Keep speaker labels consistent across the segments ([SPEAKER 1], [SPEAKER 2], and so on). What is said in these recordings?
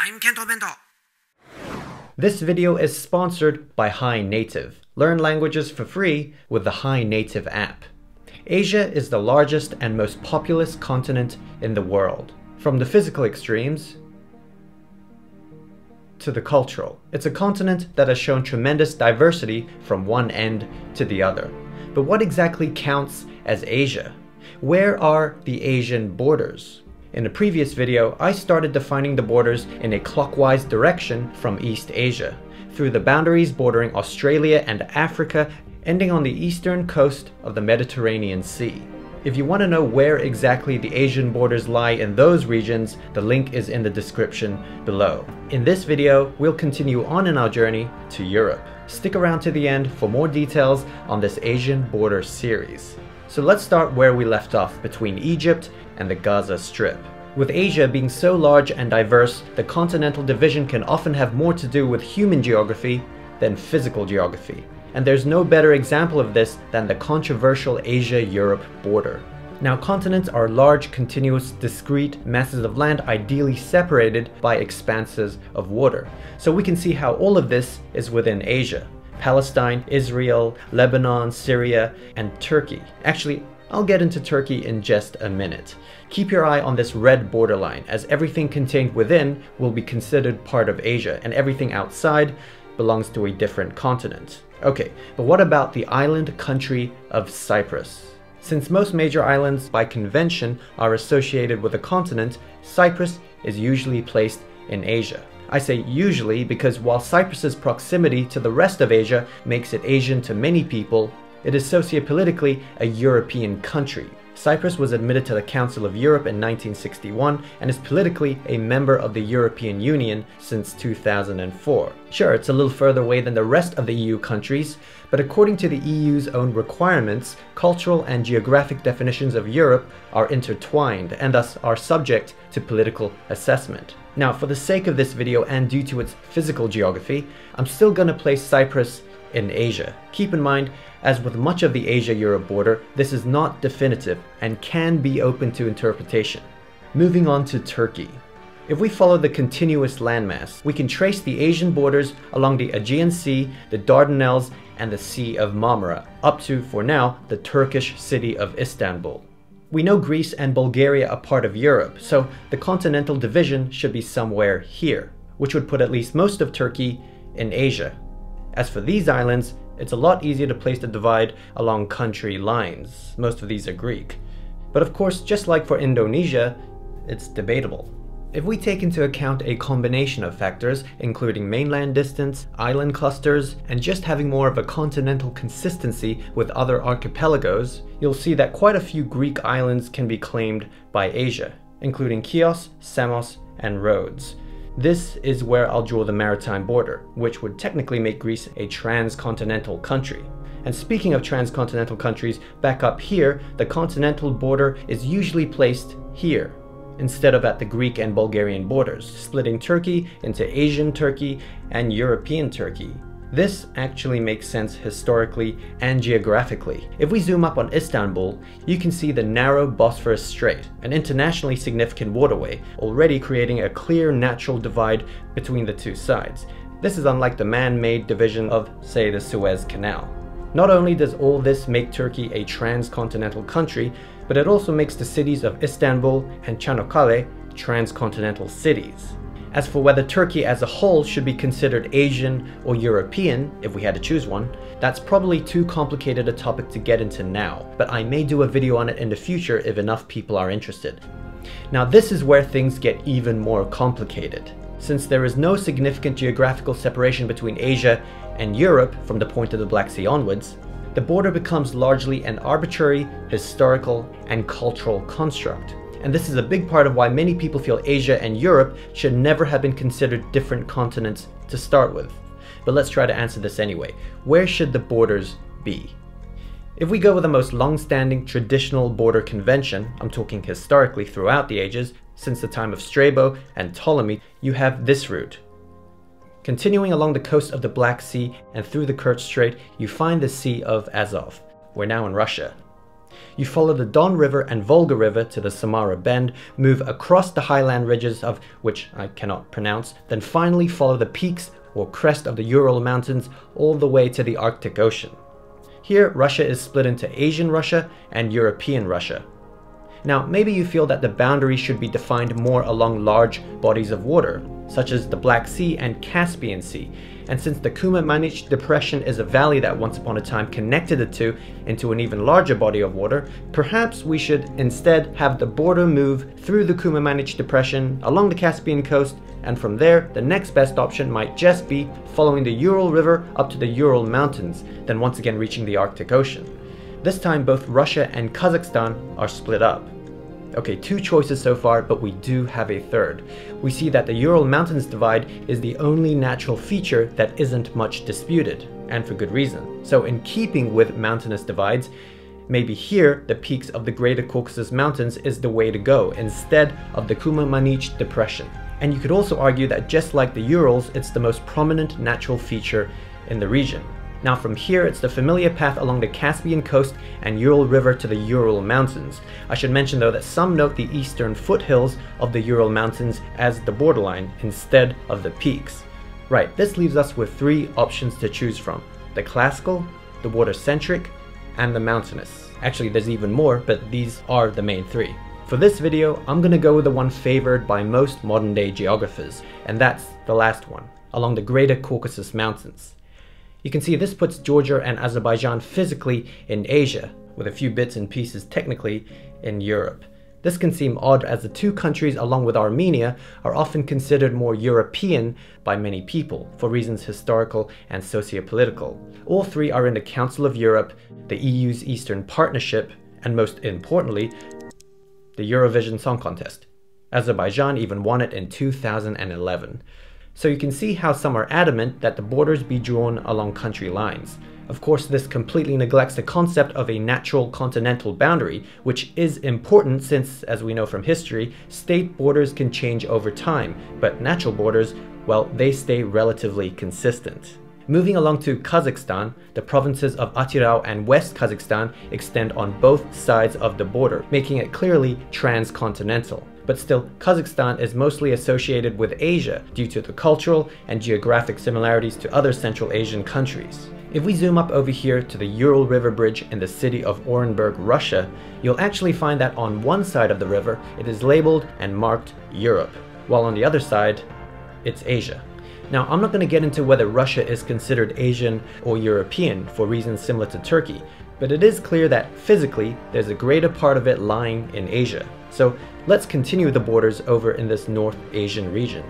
[SPEAKER 1] I'm Kento Bento.
[SPEAKER 2] This video is sponsored by Hi Native. Learn languages for free with the Hi Native app. Asia is the largest and most populous continent in the world. From the physical extremes to the cultural. It's a continent that has shown tremendous diversity from one end to the other. But what exactly counts as Asia? Where are the Asian borders? In a previous video, I started defining the borders in a clockwise direction from East Asia, through the boundaries bordering Australia and Africa, ending on the eastern coast of the Mediterranean Sea. If you want to know where exactly the Asian borders lie in those regions, the link is in the description below. In this video, we'll continue on in our journey to Europe. Stick around to the end for more details on this Asian border series. So let's start where we left off, between Egypt and the Gaza Strip. With Asia being so large and diverse, the continental division can often have more to do with human geography than physical geography. And there's no better example of this than the controversial Asia-Europe border. Now, continents are large, continuous, discrete masses of land ideally separated by expanses of water. So we can see how all of this is within Asia. Palestine, Israel, Lebanon, Syria, and Turkey. Actually, I'll get into Turkey in just a minute. Keep your eye on this red borderline, as everything contained within will be considered part of Asia, and everything outside belongs to a different continent. Okay, but what about the island country of Cyprus? Since most major islands by convention are associated with a continent, Cyprus is usually placed in Asia. I say usually because while Cyprus's proximity to the rest of Asia makes it Asian to many people, it is sociopolitically a European country. Cyprus was admitted to the Council of Europe in 1961 and is politically a member of the European Union since 2004. Sure, it's a little further away than the rest of the EU countries, but according to the EU's own requirements, cultural and geographic definitions of Europe are intertwined and thus are subject to political assessment. Now, for the sake of this video and due to its physical geography, I'm still going to place Cyprus in Asia. Keep in mind, as with much of the Asia-Europe border, this is not definitive and can be open to interpretation. Moving on to Turkey. If we follow the continuous landmass, we can trace the Asian borders along the Aegean Sea, the Dardanelles, and the Sea of Marmara, up to, for now, the Turkish city of Istanbul. We know Greece and Bulgaria are part of Europe, so the continental division should be somewhere here, which would put at least most of Turkey in Asia. As for these islands, it's a lot easier to place the divide along country lines. Most of these are Greek. But of course, just like for Indonesia, it's debatable. If we take into account a combination of factors, including mainland distance, island clusters, and just having more of a continental consistency with other archipelagos, you'll see that quite a few Greek islands can be claimed by Asia, including Chios, Samos, and Rhodes. This is where I'll draw the maritime border, which would technically make Greece a transcontinental country. And speaking of transcontinental countries, back up here, the continental border is usually placed here, instead of at the Greek and Bulgarian borders, splitting Turkey into Asian Turkey and European Turkey. This actually makes sense historically and geographically. If we zoom up on Istanbul, you can see the narrow Bosphorus Strait, an internationally significant waterway, already creating a clear natural divide between the two sides. This is unlike the man-made division of, say, the Suez Canal. Not only does all this make Turkey a transcontinental country, but it also makes the cities of Istanbul and Çanakkale transcontinental cities. As for whether Turkey as a whole should be considered Asian or European, if we had to choose one, that's probably too complicated a topic to get into now, but I may do a video on it in the future if enough people are interested. Now, this is where things get even more complicated. Since there is no significant geographical separation between Asia and Europe from the point of the Black Sea onwards, the border becomes largely an arbitrary, historical, and cultural construct. And this is a big part of why many people feel Asia and Europe should never have been considered different continents to start with. But let's try to answer this anyway. Where should the borders be? If we go with the most long-standing traditional border convention, I'm talking historically throughout the ages, since the time of Strabo and Ptolemy, you have this route. Continuing along the coast of the Black Sea and through the Kerch Strait, you find the Sea of Azov. We're now in Russia. You follow the Don River and Volga River to the Samara Bend, move across the highland ridges of which I cannot pronounce, then finally follow the peaks or crest of the Ural Mountains all the way to the Arctic Ocean. Here, Russia is split into Asian Russia and European Russia. Now, maybe you feel that the boundary should be defined more along large bodies of water, such as the Black Sea and Caspian Sea. And since the Kumamanich Depression is a valley that once upon a time connected the two into an even larger body of water, perhaps we should instead have the border move through the Kumamanich Depression along the Caspian coast, and from there, the next best option might just be following the Ural River up to the Ural Mountains, then once again reaching the Arctic Ocean. This time, both Russia and Kazakhstan are split up. Okay, 2 choices so far, but we do have a third. We see that the Ural Mountains divide is the only natural feature that isn't much disputed, and for good reason. So in keeping with mountainous divides, maybe here the peaks of the Greater Caucasus Mountains is the way to go, instead of the Kumamanich Depression. And you could also argue that just like the Urals, it's the most prominent natural feature in the region. Now from here, it's the familiar path along the Caspian coast and Ural River to the Ural Mountains. I should mention though that some note the eastern foothills of the Ural Mountains as the borderline instead of the peaks. Right, this leaves us with 3 options to choose from: the classical, the water-centric, and the mountainous. Actually, there's even more, but these are the main 3. For this video, I'm gonna go with the one favored by most modern-day geographers, and that's the last one, along the Greater Caucasus Mountains. You can see this puts Georgia and Azerbaijan physically in Asia, with a few bits and pieces technically in Europe. This can seem odd as the 2 countries, along with Armenia, are often considered more European by many people, for reasons historical and socio-political. All 3 are in the Council of Europe, the EU's Eastern Partnership, and most importantly, the Eurovision Song Contest. Azerbaijan even won it in 2011. So you can see how some are adamant that the borders be drawn along country lines. Of course, this completely neglects the concept of a natural continental boundary, which is important since, as we know from history, state borders can change over time, but natural borders, well, they stay relatively consistent. Moving along to Kazakhstan, the provinces of Atirau and West Kazakhstan extend on both sides of the border, making it clearly transcontinental. But still, Kazakhstan is mostly associated with Asia due to the cultural and geographic similarities to other Central Asian countries. If we zoom up over here to the Ural River Bridge in the city of Orenburg, Russia, you'll actually find that on one side of the river it is labeled and marked Europe, while on the other side, it's Asia. Now, I'm not going to get into whether Russia is considered Asian or European for reasons similar to Turkey, but it is clear that physically there's a greater part of it lying in Asia. So let's continue the borders over in this North Asian region.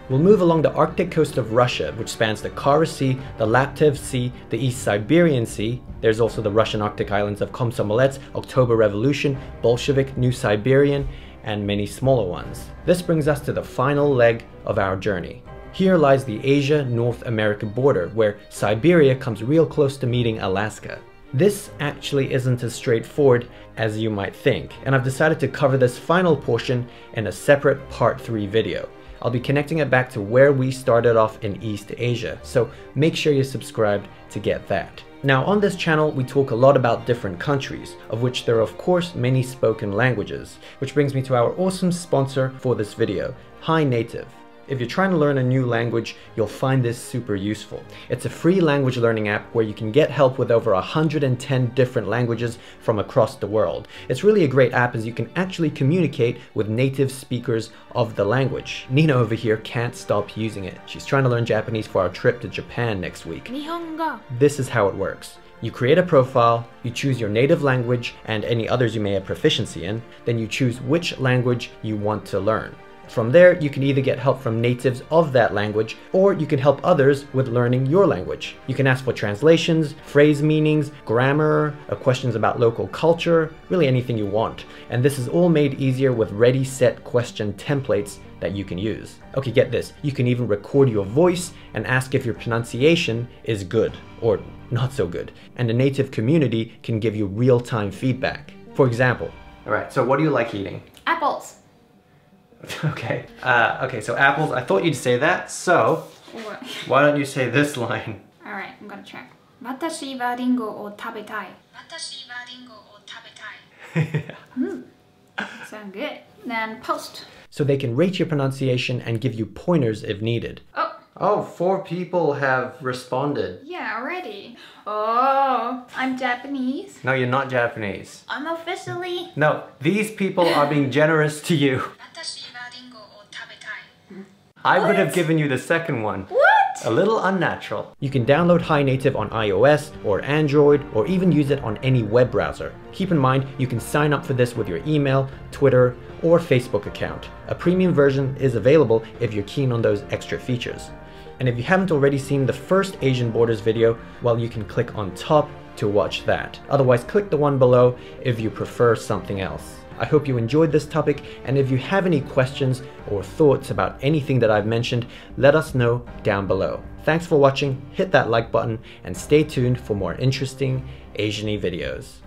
[SPEAKER 2] We'll move along the Arctic coast of Russia, which spans the Kara Sea, the Laptev Sea, the East Siberian Sea. There's also the Russian Arctic islands of Komsomolets, October Revolution, Bolshevik, New Siberian, and many smaller ones. This brings us to the final leg of our journey. Here lies the Asia-North America border, where Siberia comes real close to meeting Alaska. This actually isn't as straightforward as you might think, and I've decided to cover this final portion in a separate Part 3 video. I'll be connecting it back to where we started off in East Asia, so make sure you're subscribed to get that. Now, on this channel, we talk a lot about different countries, of which there are of course many spoken languages, which brings me to our awesome sponsor for this video, Hi Native. If you're trying to learn a new language, you'll find this super useful. It's a free language learning app where you can get help with over 110 different languages from across the world. It's really a great app as you can actually communicate with native speakers of the language. Nina over here can't stop using it. She's trying to learn Japanese for our trip to Japan next week. Nihongo. This is how it works. You create a profile, you choose your native language and any others you may have proficiency in, then you choose which language you want to learn. From there, you can either get help from natives of that language, or you can help others with learning your language. You can ask for translations, phrase meanings, grammar, questions about local culture, really anything you want. And this is all made easier with ready set question templates that you can use. Okay, get this, you can even record your voice and ask if your pronunciation is good or not so good. And the native community can give you real-time feedback. For example, all right, so what do you like eating? Apples. Okay, so apples, I thought you'd say that, so why don't you say this line? Alright, I'm gonna try. 私はリンゴを食べたい。私はリンゴを食べたい。
[SPEAKER 1] Sound good. Then post.
[SPEAKER 2] So they can rate your pronunciation and give you pointers if needed. Oh, 4 people have responded.
[SPEAKER 1] Yeah, already. Oh, I'm Japanese.
[SPEAKER 2] No, you're not Japanese.
[SPEAKER 1] I'm officially.
[SPEAKER 2] No, these people are being generous to you. I would have given you the second one.
[SPEAKER 1] What?
[SPEAKER 2] A little unnatural. You can download Hi Native on iOS or Android or even use it on any web browser. Keep in mind, you can sign up for this with your email, Twitter, or Facebook account. A premium version is available if you're keen on those extra features. And if you haven't already seen the first Asian Borders video, well, you can click on top to watch that. Otherwise, click the one below if you prefer something else. I hope you enjoyed this topic, and if you have any questions or thoughts about anything that I've mentioned, let us know down below. Thanks for watching, hit that like button, and stay tuned for more interesting Asian-y videos.